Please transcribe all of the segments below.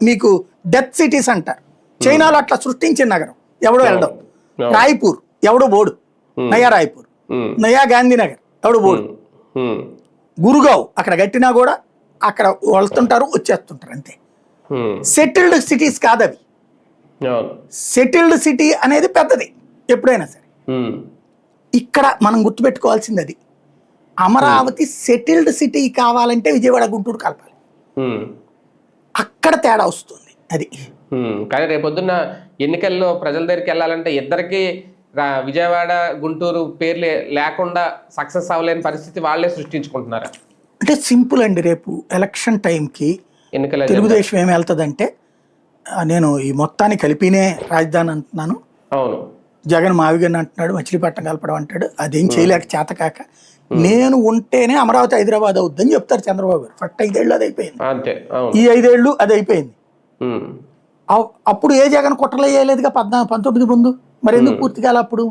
మీకు death cities అంటారు. చైనాలో అట్లా సృష్టించిన నగరం ఎవడో వెళ్ళడం. రాయ్పూర్ ఎవడో బోడు, నయా రాయ్పూర్, నయా గాంధీనగర్ ఎవడో బోడు. గురుగావ్ అక్కడ కట్టినా కూడా అక్కడ వెళ్తుంటారు వచ్చేస్తుంటారు అంతే. సెటిల్డ్ సిటీస్ కాదు అవి. సెటిల్డ్ సిటీ అనేది పెద్దది ఎప్పుడైనా సరే. ఇక్కడ మనం గుర్తుపెట్టుకోవాల్సింది అది. అమరావతి సెటిల్డ్ సిటీ కావాలంటే విజయవాడ గుంటూరు కలపాలి. అక్కడ తేడా వస్తుంది అది. కానీ రేపొద్దున్న ఎన్నికల్లో ప్రజల దగ్గరికి వెళ్ళాలంటే ఇద్దరికి విజయవాడ గుంటూరు పేర్లు లేకుండా సక్సెస్ అవ్వలేని పరిస్థితి వాళ్ళే సృష్టించుకుంటున్నారు. అంటే సింపుల్ అండి. రేపు ఎలక్షన్ టైంకి తెలుగుదేశం ఏమి వెళ్తుందంటే, నేను ఈ మొత్తాన్ని కలిపినే రాజధాని అంటున్నాను, అవును జగన్ మావిగన్ అంటున్నాడు, మచిలీపట్నం కలపడం అంటాడు, అదేం చేయలేక చేతకాక నేను ఉంటేనే అమరావతి హైదరాబాద్ అవుద్దని చెప్తారు చంద్రబాబు గారు. ఫస్ట్ 5 ఏళ్ళు అది అయిపోయింది, ఈ 5 ఏళ్ళు అది అయిపోయింది. అప్పుడు ఏ జగన్ కుట్రలు వేయలేదుగా 19 ముందు, మరి ఎందుకు పూర్తి కాలే అప్పుడు?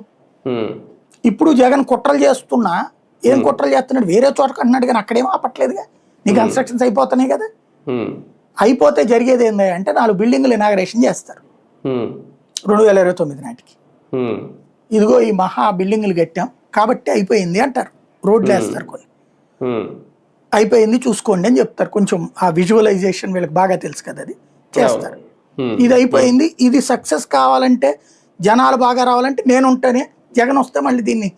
ఇప్పుడు జగన్ కుట్రలు చేస్తున్నా ఏం కుట్రలు చేస్తున్నాడు? వేరే చోట అంటున్నాడు కానీ అక్కడేమో ఆపట్లేదుగా. నీ కన్స్ట్రక్షన్స్ అయిపోతున్నాయి కదా. అయిపోతే జరిగేది ఏంది అంటే 4 బిల్డింగ్లు ఇనాగరేషన్ చేస్తారు 2029 నాటికి. ఇదిగో ఈ మహా బిల్డింగ్లు కట్టాం కాబట్టి అయిపోయింది అంటారు. రోడ్లు వేస్తారు కొన్ని, అయిపోయింది చూసుకోండి అని చెప్తారు. కొంచెం ఆ విజువలైజేషన్ వీళ్ళకి బాగా తెలుసు కదా, అది చేస్తారు. ఇది అయిపోయింది, ఇది సక్సెస్ కావాలంటే జనాలు బాగా రావాలంటే నేను ఉంటేనే, జగన్ వస్తే మళ్ళీ దీన్ని